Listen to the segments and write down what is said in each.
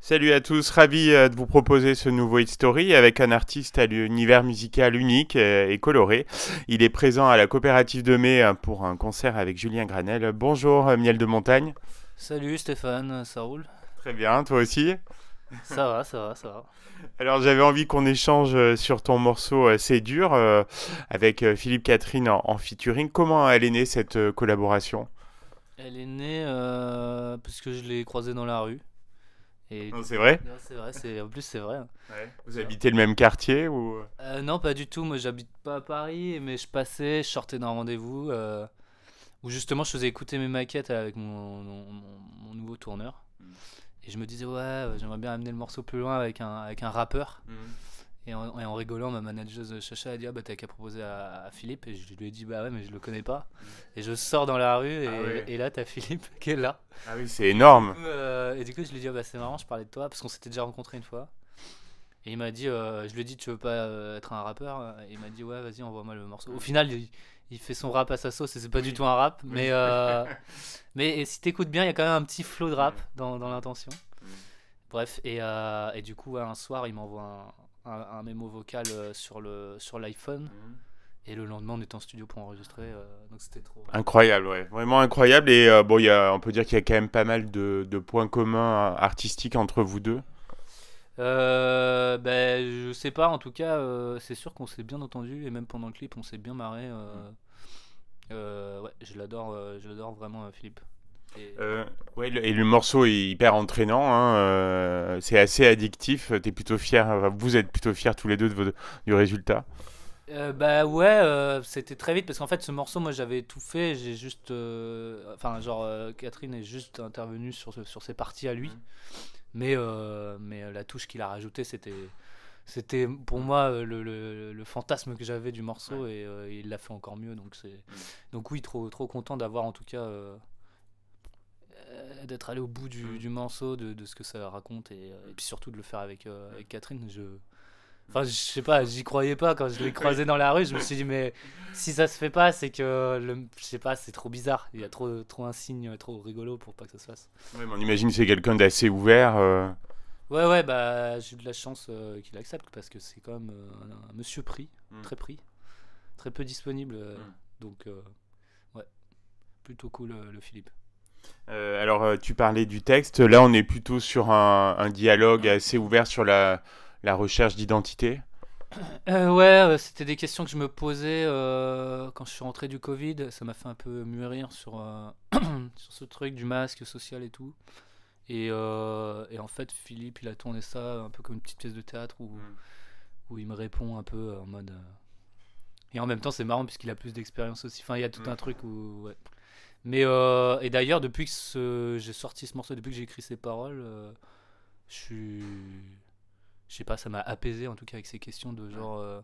Salut à tous, ravi de vous proposer ce nouveau Hit Story avec un artiste à l'univers musical unique et coloré. Il est présent à la coopérative de mai pour un concert avec Julien Granel. Bonjour Miel de Montagne. Salut Stéphane, ça roule? Très bien, toi aussi. Ça va, ça va, ça va. Alors j'avais envie qu'on échange sur ton morceau C'est dur avec Philippe Catherine en featuring. Comment elle est née cette collaboration? Elle est née parce que je l'ai croisée dans la rue. Et Non, du c'est coup, vrai? ouais, c'est vrai, en plus c'est vrai, hein. Ouais. Vous Ça. habitez le même quartier ou... Non, pas du tout. Moi, j'habite pas à Paris, mais je passais, je sortais d'un rendez-vous où justement je faisais écouter mes maquettes avec mon nouveau tourneur. Et je me disais, ouais, j'aimerais bien amener le morceau plus loin avec un rappeur. Mhm. Et en rigolant, ma manageuse Chacha a dit, ah bah t'as qu'à proposer à Philippe. Et je lui ai dit, bah ouais, mais je le connais pas. Et je sors dans la rue Ah ouais. et là t'as Philippe qui est là. Ah oui, c'est énorme. Et du coup, je lui ai dit, ah bah c'est marrant, je parlais de toi parce qu'on s'était déjà rencontrés une fois. Et il m'a dit, je lui ai dit, tu veux pas être un rappeur? Et il m'a dit, ouais, vas-y, envoie-moi le morceau. Au final, il fait son rap à sa sauce et c'est pas du Oui. tout un rap. Oui. Mais si t'écoutes bien, il y a quand même un petit flow de rap Ouais. dans l'intention. Mm. Bref, et du coup, ouais, un soir, il m'envoie un mémo vocal sur l'iPhone. Mm. Et le lendemain, on était en studio pour enregistrer. Donc c'était trop. Incroyable, ouais. Vraiment incroyable. Et bon, on peut dire qu'il y a quand même pas mal de points communs artistiques entre vous deux. Ben, je sais pas, en tout cas, c'est sûr qu'on s'est bien entendu. Et même pendant le clip, on s'est bien marré. Ouais, je l'adore vraiment, Philippe. Et Ouais, et le morceau est hyper entraînant, hein, c'est assez addictif. T'es plutôt fier, vous êtes plutôt fiers tous les deux du résultat. bah ouais, c'était très vite parce qu'en fait ce morceau moi j'avais tout fait, j'ai juste enfin genre Catherine est juste intervenue sur ses parties à lui, Mm. mais la touche qu'il a rajoutée c'était pour Mm. moi le fantasme que j'avais du Ouais. morceau et il l'a fait encore mieux Mm. donc oui, trop content d'avoir en tout cas d'être allé au bout Mm. du morceau, de ce que ça raconte et puis surtout de le faire avec Catherine. Enfin, je sais pas, j'y croyais pas quand je l'ai Oui. croisé dans la rue. Je me suis dit, mais si ça se fait pas, c'est que, je sais pas, c'est trop bizarre. Il y a trop un signe trop rigolo pour pas que ça se fasse. Ouais, mais on imagine que c'est quelqu'un d'assez ouvert. Ouais, ouais, bah, j'ai eu de la chance qu'il accepte parce que c'est quand même un monsieur Mm. pris, très peu disponible. Mm. Donc, ouais, plutôt cool le Philippe. Alors, tu parlais du texte. Là, on est plutôt sur un dialogue assez ouvert sur la recherche d'identité. Ouais, c'était des questions que je me posais quand je suis rentré du Covid. Ça m'a fait un peu mûrir sur ce truc du masque social et tout. Et en fait, Philippe, il a tourné ça un peu comme une petite pièce de théâtre Mm. où il me répond un peu en mode. Et en même temps, c'est marrant puisqu'il a plus d'expérience aussi. Enfin, il y a tout Mm. un truc où. Ouais. Mais et d'ailleurs, depuis que j'ai sorti ce morceau, depuis que j'ai écrit ces paroles, je suis. Je sais pas, ça m'a apaisé en tout cas avec ces questions de Ouais. genre.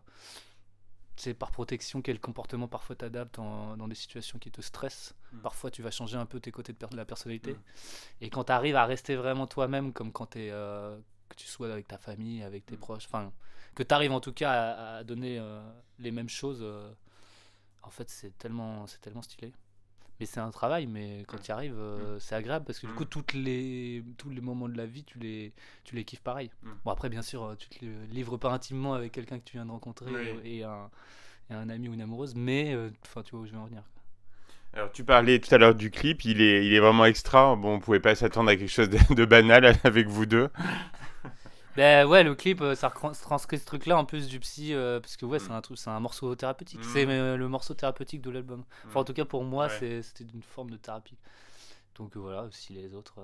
Tu sais, par protection, quel comportement parfois t'adaptes dans des situations qui te stressent. Mm. Parfois, tu vas changer un peu tes côtés de la personnalité. Mm. Et quand tu arrives à rester vraiment toi-même, comme quand que tu sois avec ta famille, avec tes Mm. proches, enfin, que tu arrives en tout cas à donner les mêmes choses, en fait, c'est tellement stylé. Mais c'est un travail, mais quand Mm. tu y arrives, Mm. c'est agréable parce que du coup, Mm. tous les moments de la vie, tu les kiffes pareil. Mm. Bon, après, bien sûr, tu te livres pas intimement avec quelqu'un que tu viens de rencontrer Oui. et un ami ou une amoureuse, mais enfin, tu vois où je veux en venir. Alors, tu parlais tout à l'heure du clip, il est vraiment extra. Bon, on pouvait pas s'attendre à quelque chose de banal avec vous deux. Ben ouais, le clip, ça transcrit ce truc-là en plus du psy, parce que ouais, Mm. c'est un morceau thérapeutique. C'est Mm. le morceau thérapeutique de l'album. Enfin, en Mm. tout cas pour moi, Ouais. c'était une forme de thérapie. Donc voilà, si les autres,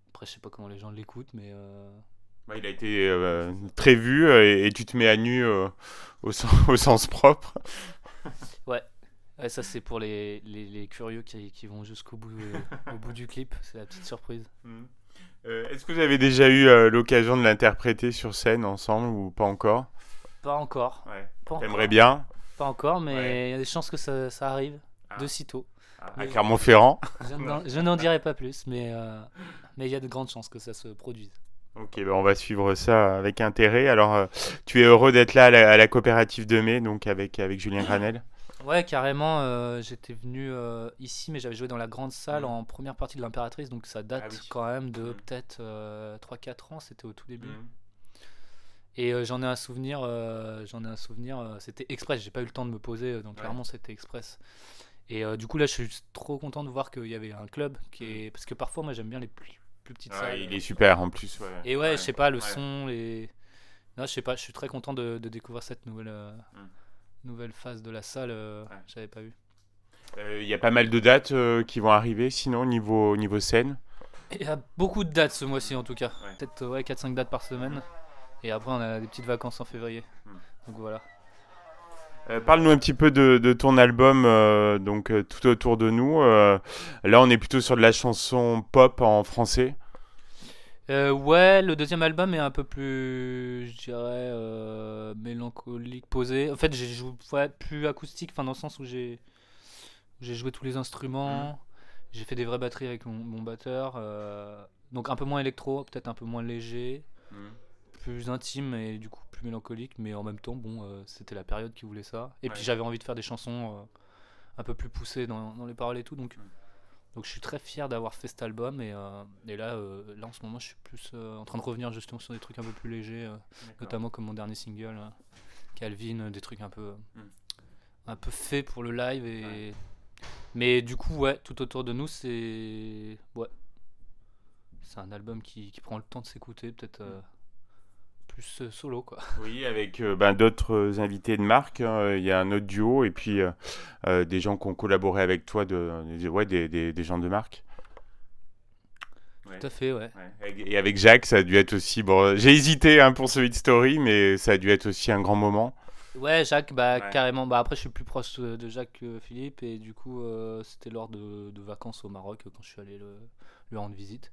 après je sais pas comment les gens l'écoutent, mais Bah, il a été très vu et tu te mets à nu au sens propre. ouais. Ouais, ça c'est pour les curieux qui vont jusqu'au bout, au bout du clip. C'est la petite surprise. Mm. Est-ce que vous avez déjà eu l'occasion de l'interpréter sur scène ensemble ou pas encore? Pas encore, Ouais. pas T'aimerais encore, bien? pas encore, Ouais. mais il y a des chances que ça arrive de Ah, sitôt. à Mais Clermont-Ferrand? Non. je n'en dirai pas plus, mais il y a de grandes chances que ça se produise. Ok, ben on va suivre ça avec intérêt. Alors, tu es heureux d'être là à la coopérative de mai, donc avec Julien Granel? Ouais, carrément, j'étais venu ici, mais j'avais joué dans la grande salle Mm. en première partie de l'Impératrice, donc ça Ah oui. date quand même de Mm. peut-être 3-4 ans, c'était au tout début. Mm. Et j'en ai un souvenir, c'était express, j'ai pas eu le temps de me poser, donc Ouais. clairement c'était express. Et du coup là, je suis trop content de voir qu'il y avait un club qui Mm. est... Parce que parfois, moi j'aime bien les plus petites Ouais, salles. il est super en plus. Ouais. Et ouais, je Ouais. sais pas, le Ouais. son, les... Non, je sais pas, je suis très content de découvrir cette Mm. nouvelle phase de la salle, Ouais. j'avais pas vu. Il y a pas mal de dates qui vont arriver, sinon, niveau scène. Il y a beaucoup de dates ce mois-ci en tout cas. Ouais. Peut-être ouais, 4-5 dates par semaine. Et après, on a des petites vacances en février. Mm. Donc voilà. Parle-nous un petit peu de ton album, donc tout autour de nous. Là, on est plutôt sur de la chanson pop en français. Ouais, le deuxième album est un peu plus, je dirais, mélancolique, posé. En fait, j'ai joué ouais, plus acoustique, enfin dans le sens où j'ai joué tous les Mhm. instruments. J'ai fait des vraies batteries avec mon batteur. Donc un peu moins électro, peut-être un peu moins léger, Mhm. plus intime et du coup plus mélancolique. Mais en même temps, bon, c'était la période qui voulait ça. Et puis Ouais. j'avais envie de faire des chansons un peu plus poussées dans les paroles et tout. Donc Mhm. Donc je suis très fier d'avoir fait cet album et là en ce moment je suis plus en train de revenir justement sur des trucs un peu plus légers, D'accord. notamment comme mon dernier single, Calvin, des trucs Mhm. un peu faits pour le live Ouais. mais du coup ouais tout autour de nous c'est un album qui prend le temps de s'écouter peut-être Mhm. plus solo quoi. Oui, avec d'autres invités de marque, hein. Il y a un autre duo et puis des gens qui ont collaboré avec toi, ouais, des gens de marque. Ouais. Tout à fait ouais. Ouais. Et avec Jacques, ça a dû être aussi. Bon, j'ai hésité hein, pour ce Hit Story, mais ça a dû être aussi un grand moment. Ouais, Jacques, bah Ouais. carrément. Bah après, je suis plus proche de Jacques que Philippe, et du coup, c'était lors de vacances au Maroc quand je suis allé lui rendre visite.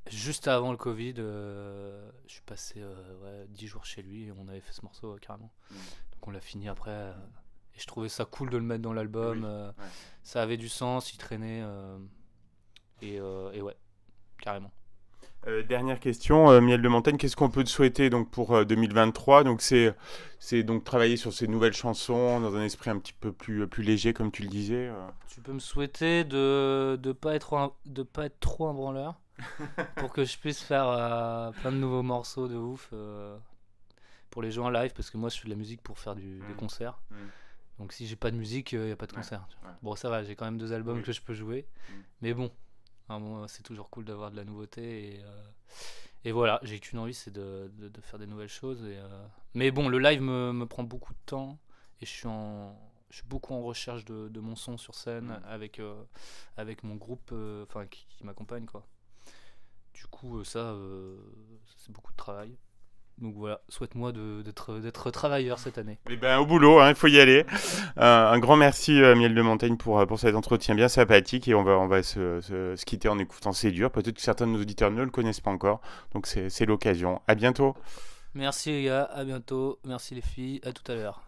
Juste avant le Covid, je suis passé ouais, 10 jours chez lui et on avait fait ce morceau carrément. Mm. Donc on l'a fini après, et je trouvais ça cool de le mettre dans l'album. Oui. Ouais. Ça avait du sens, il traînait, et ouais, carrément. Dernière question, Miel de Montagne, qu'est-ce qu'on peut te souhaiter donc pour 2023? Donc c'est donc travailler sur ces nouvelles chansons dans un esprit un petit peu plus léger, comme tu le disais. Tu peux me souhaiter de pas être trop un branleur pour que je puisse faire plein de nouveaux morceaux de ouf pour les gens en live parce que moi je fais de la musique pour faire des Mm. concerts. Mm. Donc si j'ai pas de musique, il y a pas de Ouais. concert. Tu vois. Ouais. Bon ça va, j'ai quand même 2 albums Oui. que je peux jouer, Mm. mais bon, à un moment, c'est toujours cool d'avoir de la nouveauté et voilà, j'ai qu'une envie, c'est de faire des nouvelles choses mais bon, le live me prend beaucoup de temps et je suis beaucoup en recherche de mon son sur scène Mm. avec mon groupe enfin qui m'accompagne quoi. Du coup, c'est beaucoup de travail. Donc voilà, souhaite-moi d'être travailleur cette année. Eh ben, au boulot, hein, il faut y aller. Un grand merci, Miel de Montagne, pour cet entretien bien sympathique. Et on va se quitter en écoutant C'est dur. Peut-être que certains de nos auditeurs ne le connaissent pas encore. Donc c'est l'occasion. À bientôt. Merci les gars, à bientôt. Merci les filles, à tout à l'heure.